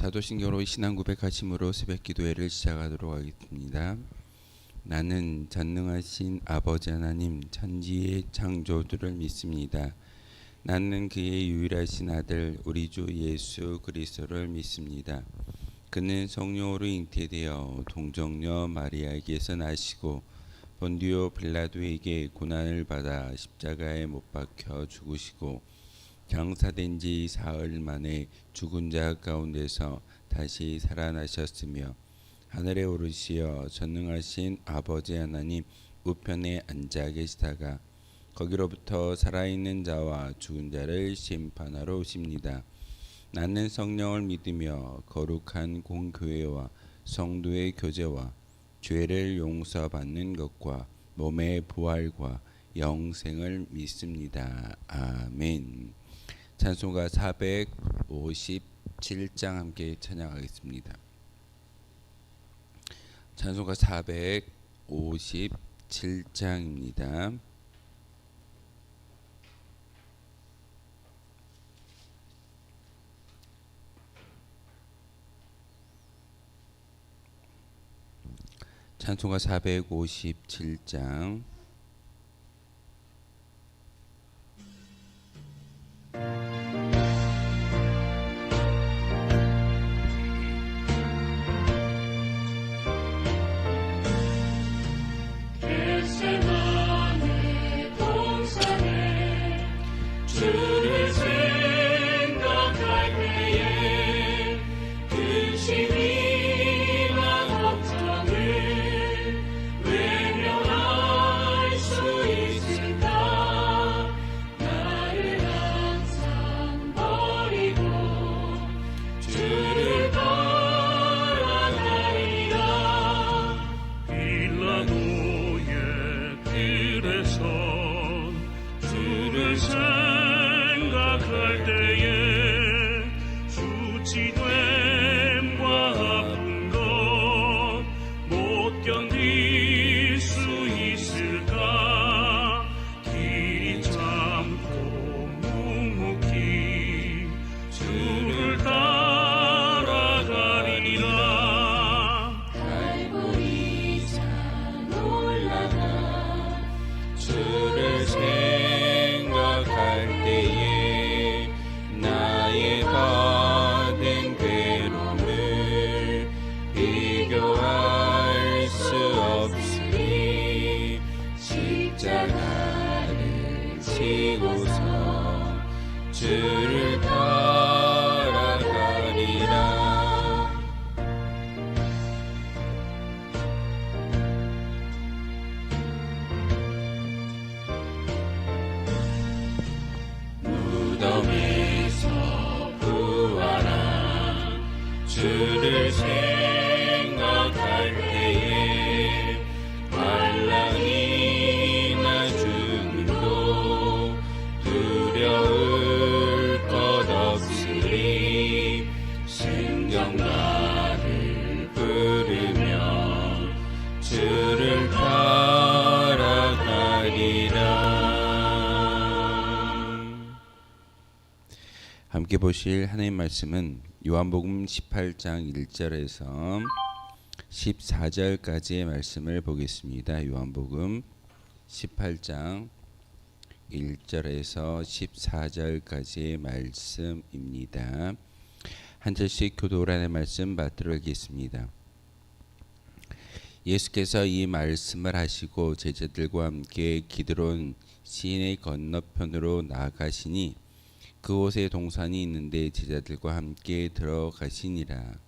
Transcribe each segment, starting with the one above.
사도신경으로 신앙 고백하심으로 새벽기도회를 시작하도록 하겠습니다. 나는 전능하신 아버지 하나님 천지의 창조주를 믿습니다. 나는 그의 유일하신 아들 우리 주 예수 그리스도를 믿습니다. 그는 성령으로 잉태되어 동정녀 마리아에게서 나시고 본디오 빌라도에게 고난을 받아 십자가에 못 박혀 죽으시고 장사된 지 사흘 만에 죽은 자 가운데서 다시 살아나셨으며 하늘에 오르시어 전능하신 아버지 하나님 우편에 앉아 계시다가 거기로부터 살아있는 자와 죽은 자를 심판하러 오십니다. 나는 성령을 믿으며 거룩한 공교회와 성도의 교제와 죄를 용서받는 것과 몸의 부활과 영생을 믿습니다. 아멘. 찬송가 457장 함께 찬양하겠습니다. 찬송가 457장입니다. 찬송가 457장 주를 따라가리라. 무덤에서 부활한 주를 생각할 때에 환난이나 죽음도 두려울 것 없으리. 생명나를 부르며 주를 따라가리라. 함께 보실 하나님 말씀은 요한복음 18장 1절에서 14절까지의 말씀을 보겠습니다. 요한복음 18장 1절에서 14절까지의 말씀입니다. 한 절씩 교도라는 말씀 받도록 하겠습니다. 예수께서 이 말씀을 하시고 제자들과 함께 기드론 시내 건너편으로 나아가시니 그곳에 동산이 있는데 제자들과 함께 들어가시니라.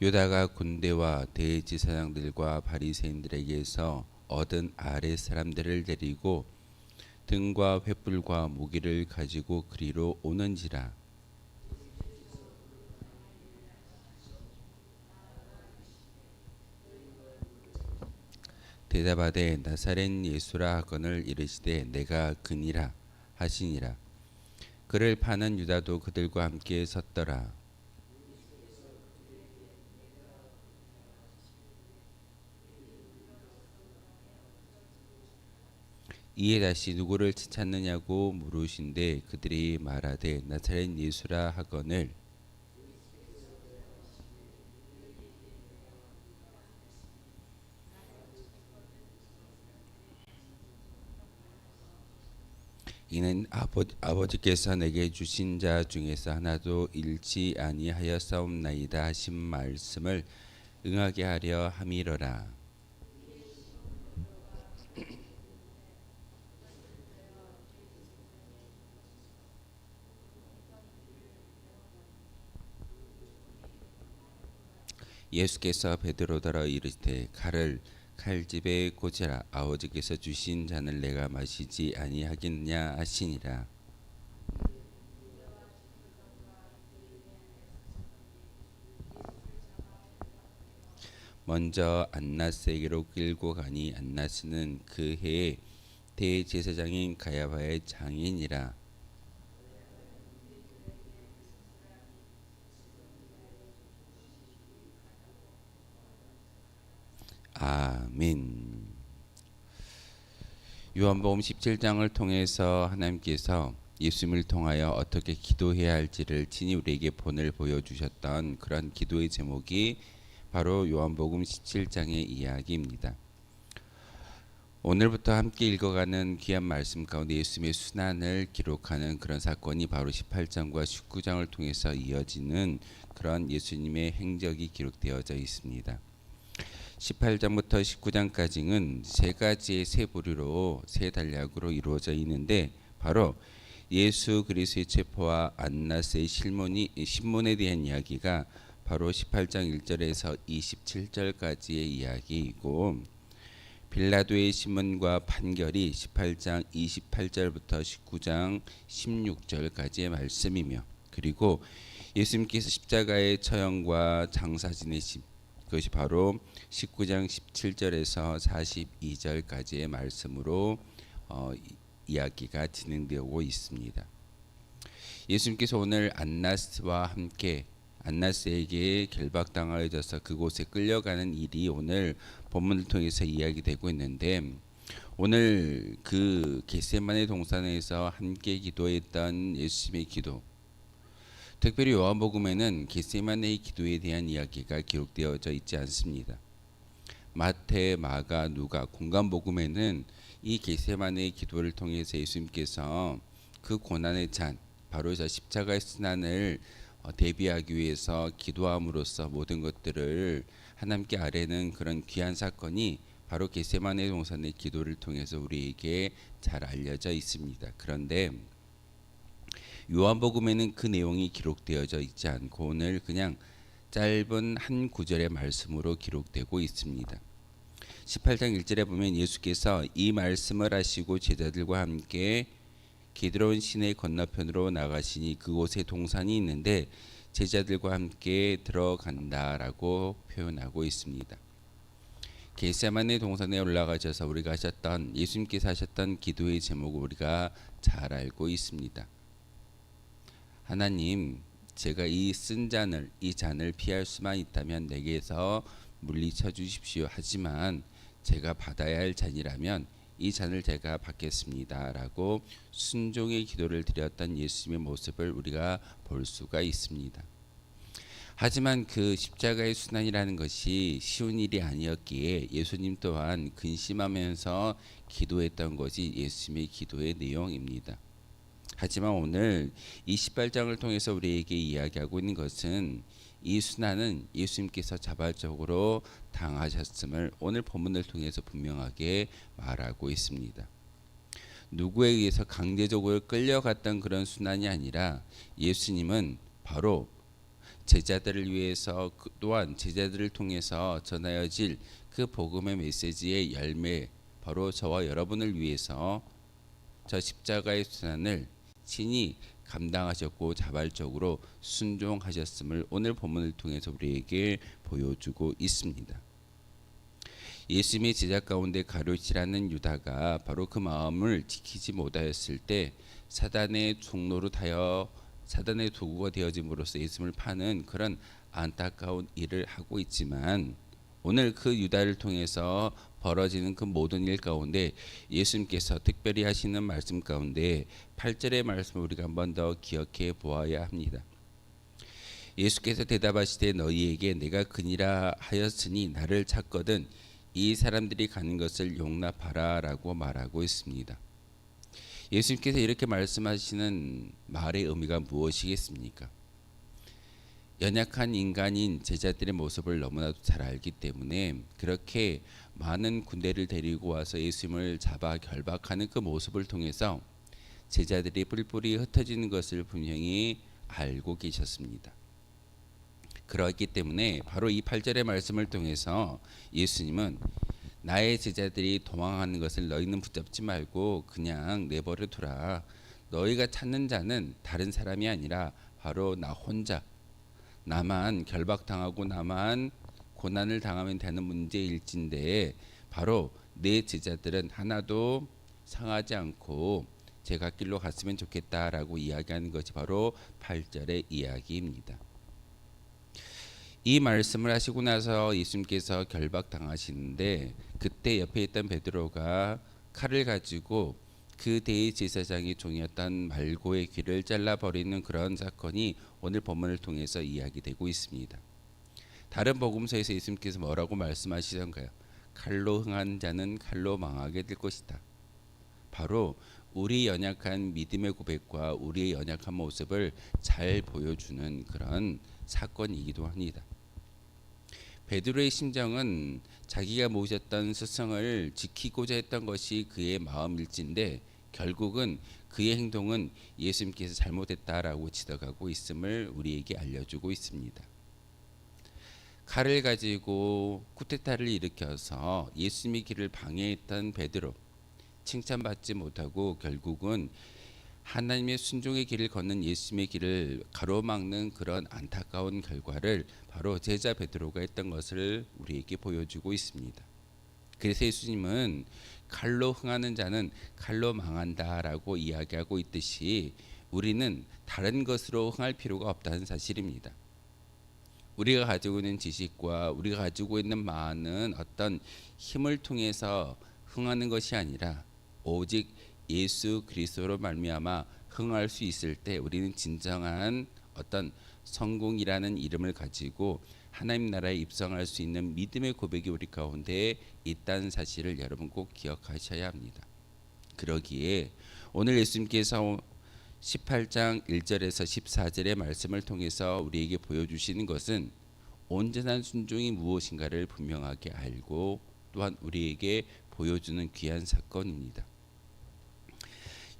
유다가 군대와 대제사장들과 바리새인들에게서 얻은 아랫 사람들을 데리고 등과 횃불과 무기를 가지고 그리로 오는지라. 대답하되 나사렛 예수라 하거늘 이르시되 내가 그니라 하시니라. 그를 파는 유다도 그들과 함께 섰더라. 이에 다시 누구를 찾느냐고 물으신데 그들이 말하되 나사렛 예수라 하거늘 이는 아버지께서 내게 주신 자 중에서 하나도 잃지 아니하였사옵나이다 하신 말씀을 응하게 하려 함이러라. 예수께서 베드로더러 이르시되 칼집에 꽂으라. 아버지께서 주신 잔을 내가 마시지 아니하겠느냐 하시니라. 먼저 안나스에게로 끌고 가니 안나스는 그 해에 대제사장인 가야바의 장인이라. 아멘. 요한복음 17장을 통해서 하나님께서 예수님을 통하여 어떻게 기도해야 할지를 친히 우리에게 본을 보여주셨던 그런 기도의 제목이 바로 요한복음 17장의 이야기입니다. 오늘부터 함께 읽어가는 귀한 말씀 가운데 예수님의 순환을 기록하는 그런 사건이 바로 18장과 19장을 통해서 이어지는 그런 예수님의 행적이 기록되어져 있습니다. 18장부터 19장까지는 세 가지의 세 부류로 세 단락으로 이루어져 있는데 바로 예수 그리스도의 체포와 안나스의 신문에 대한 이야기가 바로 18장 1절에서 27절까지의 이야기이고 빌라도의 신문과 판결이 18장 28절부터 19장 16절까지의 말씀이며 그리고 예수님께서 십자가의 처형과 장사 지내심 그것이 바로 19장 17절에서 42절까지의 말씀으로 이야기가 진행되고 있습니다. 예수님께서 오늘 안나스와 함께 안나스에게 결박당하여져서 그곳에 끌려가는 일이 오늘 본문을 통해서 이야기되고 있는데 오늘 그 겟세마네 동산에서 함께 기도했던 예수님의 기도 특별히 요한복음에는 겟세마네의 기도에 대한 이야기가 기록되어져 있지 않습니다. 마태, 마가, 누가, 공간복음에는 이 겟세마네의 기도를 통해서 예수님께서 그 고난의 잔, 바로 저 십자가의 순환을 대비하기 위해서 기도함으로써 모든 것들을 하나님께 아뢰는 그런 귀한 사건이 바로 겟세마네 동산의 기도를 통해서 우리에게 잘 알려져 있습니다. 그런데 요한복음에는 그 내용이 기록되어져 있지 않고 오늘 그냥 짧은 한 구절의 말씀으로 기록되고 있습니다. 18장 1절에 보면 예수께서 이 말씀을 하시고 제자들과 함께 기드론 시내 건너편으로 나가시니 그곳에 동산이 있는데 제자들과 함께 들어간다라고 표현하고 있습니다. 겟세마네 동산에 올라가셔서 우리가 하셨던 예수님께서 하셨던 기도의 제목을 우리가 잘 알고 있습니다. 하나님, 제가 이 잔을 피할 수만 있다면 내게서 물리쳐 주십시오. 하지만 제가 받아야 할 잔이라면 이 잔을 제가 받겠습니다. 라고 순종의 기도를 드렸던 예수님의 모습을 우리가 볼 수가 있습니다. 하지만 그 십자가의 순환이라는 것이 쉬운 일이 아니었기에 예수님 또한 근심하면서 기도했던 것이 예수님의 기도의 내용입니다. 하지만 오늘 이 18장을 통해서 우리에게 이야기하고 있는 것은 이 순환은 예수님께서 자발적으로 당하셨음을 오늘 본문을 통해서 분명하게 말하고 있습니다. 누구에 의해서 강제적으로 끌려갔던 그런 순환이 아니라 예수님은 바로 제자들을 위해서 또한 제자들을 통해서 전하여질 그 복음의 메시지의 열매 바로 저와 여러분을 위해서 저 십자가의 순환을 친히 감당하셨고 자발적으로 순종하셨음을 오늘 본문을 통해서 우리에게 보여주고 있습니다. 예수님의 제자 가운데 가룟이라는 유다가 바로 그 마음을 지키지 못하였을 때 사단의 종로로 하여 사단의 도구가 되어짐으로써 예수님을 파는 그런 안타까운 일을 하고 있지만 오늘 그 유다를 통해서 벌어지는 그 모든 일 가운데 예수님께서 특별히 하시는 말씀 가운데 8절의 말씀을 우리가 한 번 더 기억해 보아야 합니다. 예수께서 대답하시되 너희에게 내가 그니라 하였으니 나를 찾거든 이 사람들이 가는 것을 용납하라 라고 말하고 있습니다. 예수님께서 이렇게 말씀하시는 말의 의미가 무엇이겠습니까? 연약한 인간인 제자들의 모습을 너무나도 잘 알기 때문에 그렇게 많은 군대를 데리고 와서 예수님을 잡아 결박하는 그 모습을 통해서 제자들이 뿔뿔이 흩어지는 것을 분명히 알고 계셨습니다. 그렇기 때문에 바로 이 8절의 말씀을 통해서 예수님은 나의 제자들이 도망하는 것을 너희는 붙잡지 말고 그냥 내버려 두라. 너희가 찾는 자는 다른 사람이 아니라 바로 나 혼자, 나만 결박당하고 나만 고난을 당하면 되는 문제일진데 바로 내 제자들은 하나도 상하지 않고 제 갈 길로 갔으면 좋겠다라고 이야기하는 것이 바로 8절의 이야기입니다. 이 말씀을 하시고 나서 예수님께서 결박당하시는데 그때 옆에 있던 베드로가 칼을 가지고 그 대제사장의 종이었던 말고의 귀를 잘라버리는 그런 사건이 오늘 본문을 통해서 이야기되고 있습니다. 다른 복음서에서 예수님께서 뭐라고 말씀하시던가요? 칼로 흥한 자는 칼로 망하게 될 것이다. 바로 우리 연약한 믿음의 고백과 우리의 연약한 모습을 잘 보여주는 그런 사건이기도 합니다. 베드로의 심정은 자기가 모셨던 스승을 지키고자 했던 것이 그의 마음일진데 결국은 그의 행동은 예수님께서 잘못했다라고 지적하고 있음을 우리에게 알려주고 있습니다. 칼을 가지고 쿠데타를 일으켜서 예수님의 길을 방해했던 베드로, 칭찬받지 못하고 결국은 하나님의 순종의 길을 걷는 예수님의 길을 가로막는 그런 안타까운 결과를 바로 제자 베드로가 했던 것을 우리에게 보여주고 있습니다. 그래서 예수님은 칼로 흥하는 자는 칼로 망한다라고 이야기하고 있듯이 우리는 다른 것으로 흥할 필요가 없다는 사실입니다. 우리가 가지고 있는 지식과 우리가 가지고 있는 많은 어떤 힘을 통해서 흥하는 것이 아니라 오직 예수 그리스도로 말미암아 흥할 수 있을 때 우리는 진정한 어떤 성공이라는 이름을 가지고 하나님 나라에 입성할 수 있는 믿음의 고백이 우리 가운데 있다는 사실을 여러분 꼭 기억하셔야 합니다. 그러기에 오늘 예수님께서 18장 1절에서 14절의 말씀을 통해서 우리에게 보여주시는 것은 온전한 순종이 무엇인가를 분명하게 알고 또한 우리에게 보여주는 귀한 사건입니다.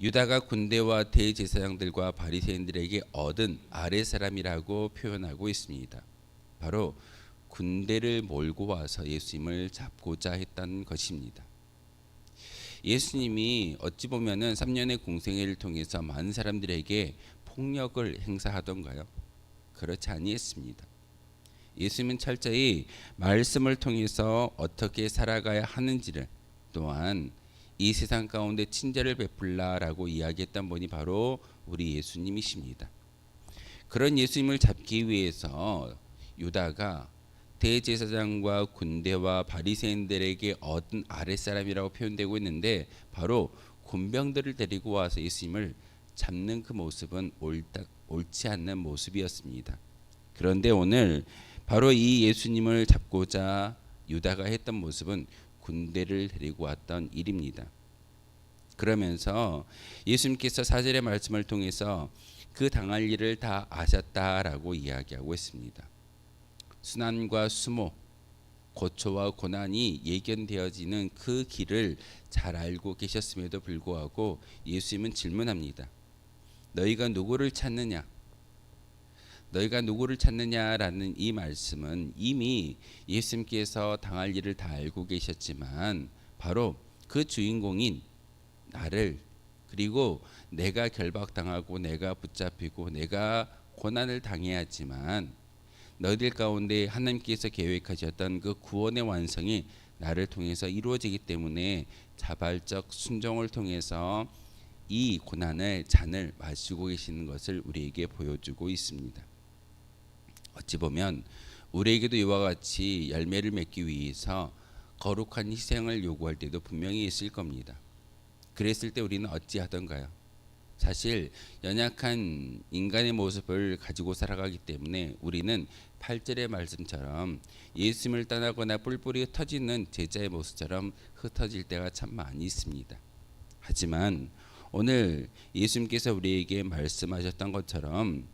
유다가 군대와 대제사장들과 바리새인들에게 얻은 아랫사람이라고 표현하고 있습니다. 바로 군대를 몰고 와서 예수님을 잡고자 했던 것입니다. 예수님이 어찌 보면은 3년의 공생애를 통해서 많은 사람들에게 폭력을 행사하던가요? 그렇지 아니했습니다. 예수님은 철저히 말씀을 통해서 어떻게 살아가야 하는지를 또한 이 세상 가운데 친절을 베풀라라고 이야기했던 분이 바로 우리 예수님이십니다. 그런 예수님을 잡기 위해서 유다가 대제사장과 군대와 바리새인들에게 얻은 아랫사람이라고 표현되고 있는데 바로 군병들을 데리고 와서 예수님을 잡는 그 모습은 옳지 않는 모습이었습니다. 그런데 오늘 바로 이 예수님을 잡고자 유다가 했던 모습은 군대를 데리고 왔던 일입니다. 그러면서 예수님께서 4절의 말씀을 통해서 그 당할 일을 다 아셨다라고 이야기하고 있습니다. 순환과 수모, 고초와 고난이 예견되어지는 그 길을 잘 알고 계셨음에도 불구하고 예수님은 질문합니다. 너희가 누구를 찾느냐? 너희가 누구를 찾느냐라는 이 말씀은 이미 예수님께서 당할 일을 다 알고 계셨지만 바로 그 주인공인 나를 그리고 내가 결박당하고 내가 붙잡히고 내가 고난을 당해야 하지만 너희들 가운데 하나님께서 계획하셨던 그 구원의 완성이 나를 통해서 이루어지기 때문에 자발적 순종을 통해서 이 고난의 잔을 마시고 계시는 것을 우리에게 보여주고 있습니다. 어찌 보면 우리에게도 이와 같이 열매를 맺기 위해서 거룩한 희생을 요구할 때도 분명히 있을 겁니다. 그랬을 때 우리는 어찌하던가요? 사실 연약한 인간의 모습을 가지고 살아가기 때문에 우리는 8절의 말씀처럼 예수님을 떠나거나 뿔뿔이 흩어지는 제자의 모습처럼 흩어질 때가 참 많이 있습니다. 하지만 오늘 예수님께서 우리에게 말씀하셨던 것처럼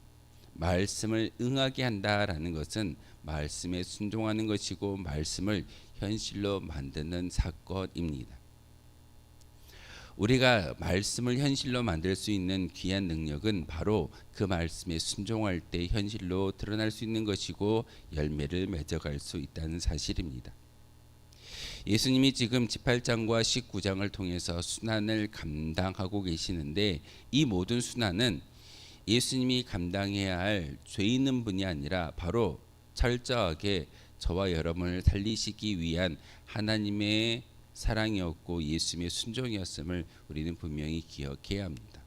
말씀을 응하게 한다라는 것은 말씀에 순종하는 것이고 말씀을 현실로 만드는 사건입니다. 우리가 말씀을 현실로 만들 수 있는 귀한 능력은 바로 그 말씀에 순종할 때 현실로 드러날 수 있는 것이고 열매를 맺어갈 수 있다는 사실입니다. 예수님이 지금 18장과 19장을 통해서 순환을 감당하고 계시는데 이 모든 순환은 예수님이 감당해야 할 죄 있는 분이 아니라 바로 철저하게 저와 여러분을 살리시기 위한 하나님의 사랑이었고 예수님의 순종이었음을 우리는 분명히 기억해야 합니다.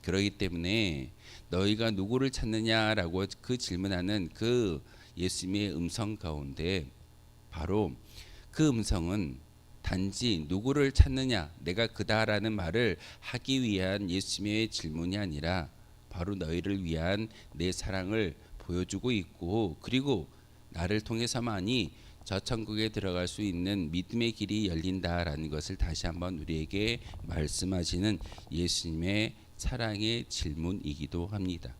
그렇기 때문에 너희가 누구를 찾느냐라고 그 질문하는 그 예수님의 음성 가운데 바로 그 음성은 단지 누구를 찾느냐 내가 그다라는 말을 하기 위한 예수님의 질문이 아니라 바로 너희를 위한 내 사랑을 보여주고 있고 그리고 나를 통해서만이 저 천국에 들어갈 수 있는 믿음의 길이 열린다라는 것을 다시 한번 우리에게 말씀하시는 예수님의 사랑의 질문이기도 합니다.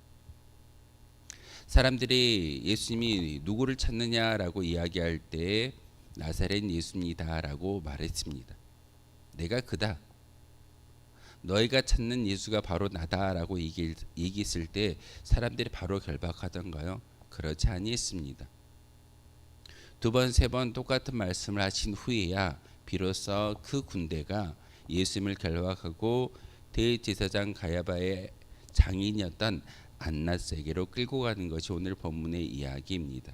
사람들이 예수님이 누구를 찾느냐라고 이야기할 때 나사렛 예수입니다라고 말했습니다. 내가 그다. 너희가 찾는 예수가 바로 나다라고 얘기했을 때 사람들이 바로 결박하던가요? 그렇지 아니했습니다. 두 번, 세 번 똑같은 말씀을 하신 후에야 비로소 그 군대가 예수님을 결박하고 대제사장 가야바의 장인이었던 안낫에게로 끌고 가는 것이 오늘 본문의 이야기입니다.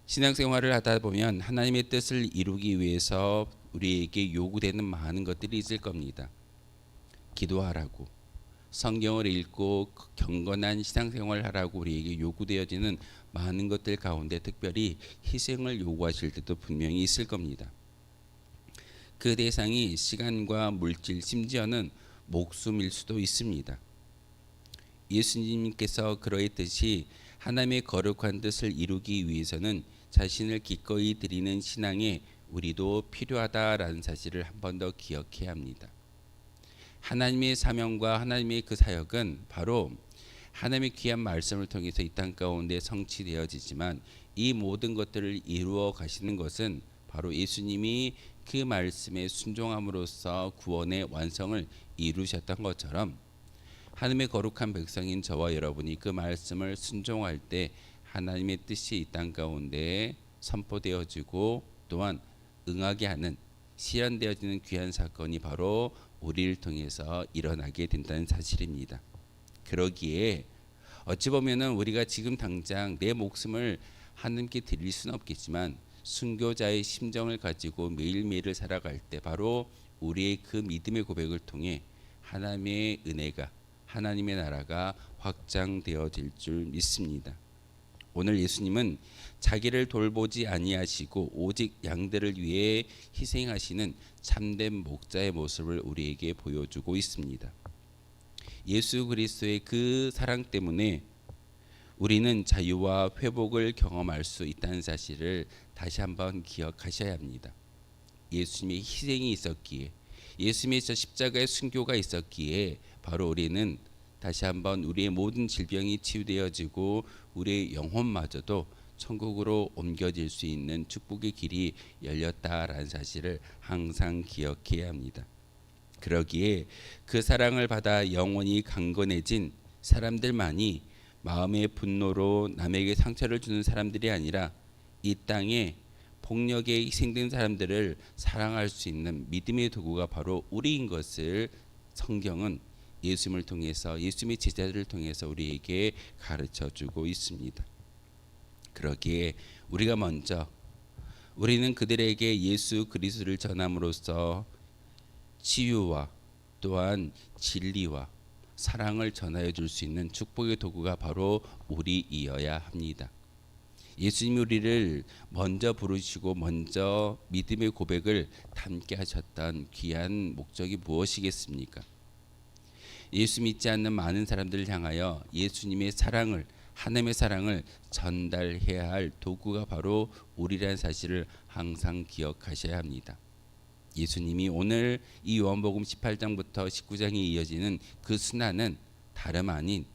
신앙생활을 하다 보면 하나님의 뜻을 이루기 위해서 우리에게 요구되는 많은 것들이 있을 겁니다. 기도하라고, 성경을 읽고 경건한 신앙생활을 하라고 우리에게 요구되어지는 많은 것들 가운데 특별히 희생을 요구하실 때도 분명히 있을 겁니다. 그 대상이 시간과 물질 심지어는 목숨일 수도 있습니다. 예수님께서 그러했듯이 하나님의 거룩한 뜻을 이루기 위해서는 자신을 기꺼이 드리는 신앙에 우리도 필요하다라는 사실을 한 번 더 기억해야 합니다. 하나님의 사명과 하나님의 그 사역은 바로 하나님의 귀한 말씀을 통해서 이 땅 가운데 성취되어지지만 이 모든 것들을 이루어 가시는 것은 바로 예수님이 그 말씀에 순종함으로써 구원의 완성을 이루셨던 것처럼 하나님의 거룩한 백성인 저와 여러분이 그 말씀을 순종할 때 하나님의 뜻이 이 땅 가운데 선포되어지고 또한 응하게 하는 실현되어지는 귀한 사건이 바로 우리를 통해서 일어나게 된다는 사실입니다. 그러기에 어찌 보면은 우리가 지금 당장 내 목숨을 하나님께 드릴 수는 없겠지만 순교자의 심정을 가지고 매일매일을 살아갈 때 바로 우리의 그 믿음의 고백을 통해 하나님의 은혜가 하나님의 나라가 확장되어질 줄 믿습니다. 오늘 예수님은 자기를 돌보지 아니하시고 오직 양들을 위해 희생하시는 참된 목자의 모습을 우리에게 보여주고 있습니다. 예수 그리스도의 그 사랑 때문에 우리는 자유와 회복을 경험할 수 있다는 사실을 다시 한번 기억하셔야 합니다. 예수님의 희생이 있었기에 예수님의 저 십자가의 순교가 있었기에 바로 우리는 다시 한번 우리의 모든 질병이 치유되어지고 우리의 영혼마저도 천국으로 옮겨질 수 있는 축복의 길이 열렸다라는 사실을 항상 기억해야 합니다. 그러기에 그 사랑을 받아 영혼이 강건해진 사람들만이 마음의 분노로 남에게 상처를 주는 사람들이 아니라 이 땅에 폭력에 희생된 사람들을 사랑할 수 있는 믿음의 도구가 바로 우리인 것을 성경은 예수님을 통해서 예수님의 제자들을 통해서 우리에게 가르쳐 주고 있습니다. 그러기에 우리가 먼저 우리는 그들에게 예수 그리스도를 전함으로써 치유와 또한 진리와 사랑을 전하여 줄 수 있는 축복의 도구가 바로 우리이어야 합니다. 예수님이 우리를 먼저 부르시고 먼저 믿음의 고백을 담게 하셨던 귀한 목적이 무엇이겠습니까? 예수 믿지 않는 많은 사람들을 향하여 예수님의 사랑을, 하나님의 사랑을 전달해야 할 도구가 바로 우리라는 사실을 항상 기억하셔야 합니다. 예수님이 오늘 이 요한복음 18장부터 19장에 이어지는 그 순환은 다름 아닌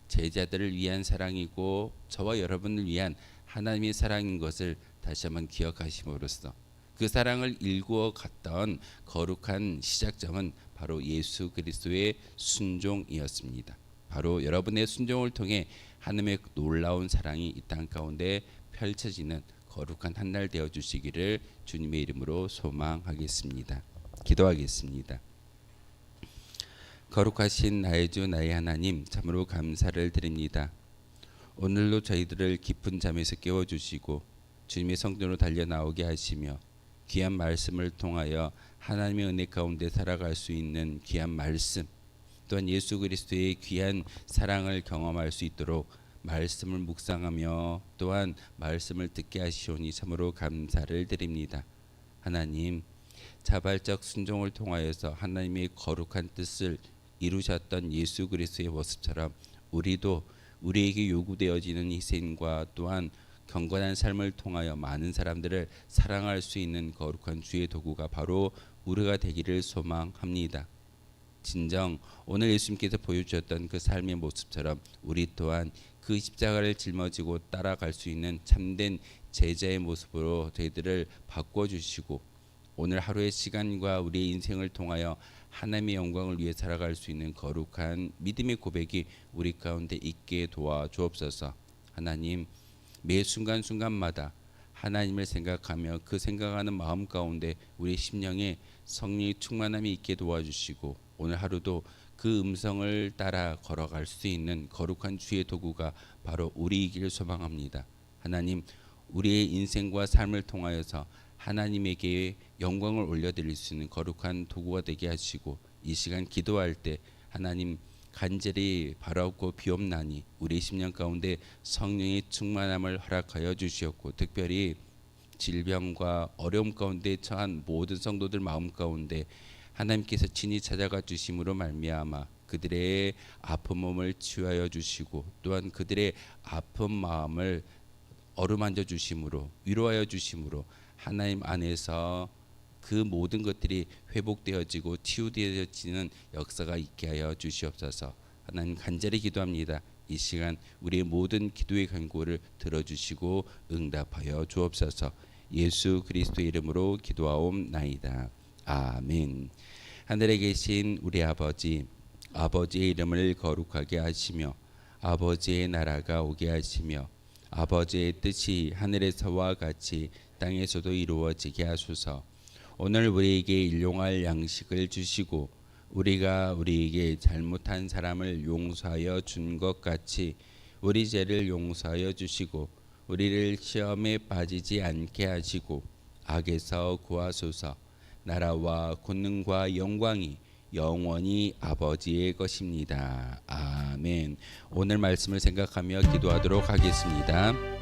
제자들을 위한 사랑이고 저와 여러분을 위한 하나님의 사랑인 것을 다시 한번 기억하심으로써 그 사랑을 일구어 갔던 거룩한 시작점은 바로 예수 그리스도의 순종이었습니다. 바로 여러분의 순종을 통해 하나님의 놀라운 사랑이 이 땅 가운데 펼쳐지는 거룩한 한 날 되어 주시기를 주님의 이름으로 소망하겠습니다. 기도하겠습니다. 거룩하신 나의 주 나의 하나님, 참으로 감사를 드립니다. 오늘도 저희들을 깊은 잠에서 깨워주시고 주님의 성전으로 달려 나오게 하시며 귀한 말씀을 통하여 하나님의 은혜 가운데 살아갈 수 있는 귀한 말씀, 또한 예수 그리스도의 귀한 사랑을 경험할 수 있도록 말씀을 묵상하며 또한 말씀을 듣게 하시오니 참으로 감사를 드립니다. 하나님, 자발적 순종을 통하여서 하나님의 거룩한 뜻을 이루셨던 예수 그리스도의 모습처럼 우리도 우리에게 요구되어지는 희생과 또한 경건한 삶을 통하여 많은 사람들을 사랑할 수 있는 거룩한 주의 도구가 바로 우리가 되기를 소망합니다. 진정 오늘 예수님께서 보여주셨던 그 삶의 모습처럼 우리 또한 그 십자가를 짊어지고 따라갈 수 있는 참된 제자의 모습으로 저희들을 바꿔주시고 오늘 하루의 시간과 우리의 인생을 통하여 하나님의 영광을 위해 살아갈 수 있는 거룩한 믿음의 고백이 우리 가운데 있게 도와주옵소서. 하나님, 매 순간순간마다 하나님을 생각하며 그 생각하는 마음 가운데 우리 심령에 성령의 충만함이 있게 도와주시고 오늘 하루도 그 음성을 따라 걸어갈 수 있는 거룩한 주의 도구가 바로 우리이기를 소망합니다. 하나님, 우리의 인생과 삶을 통하여서 하나님에게 영광을 올려드릴 수 있는 거룩한 도구가 되게 하시고 이 시간 기도할 때 하나님 간절히 바라옵고 비옵나니 우리 심령 가운데 성령의 충만함을 허락하여 주시옵고 특별히 질병과 어려움 가운데 처한 모든 성도들 마음 가운데 하나님께서 친히 찾아가 주심으로 말미암아 그들의 아픈 몸을 치유하여 주시고 또한 그들의 아픈 마음을 어루만져 주심으로 위로하여 주심으로 하나님 안에서 그 모든 것들이 회복되어지고 치유되어지는 역사가 있게 하여 주시옵소서. 하나님 간절히 기도합니다. 이 시간 우리의 모든 기도의 간구를 들어주시고 응답하여 주옵소서. 예수 그리스도의 이름으로 기도하옵나이다. 아멘. 하늘에 계신 우리 아버지, 아버지의 이름을 거룩하게 하시며 아버지의 나라가 오게 하시며 아버지의 뜻이 하늘에서와 같이 땅에서도 이루어지게 하소서. 오늘 우리에게 일용할 양식을 주시고 우리가 우리에게 잘못한 사람을 용서하여 준 것 같이 우리 죄를 용서하여 주시고 우리를 시험에 빠지지 않게 하시고 악에서 구하소서. 나라와 권능과 영광이 영원히 아버지의 것입니다. 아멘. 오늘 말씀을 생각하며 기도하도록 하겠습니다.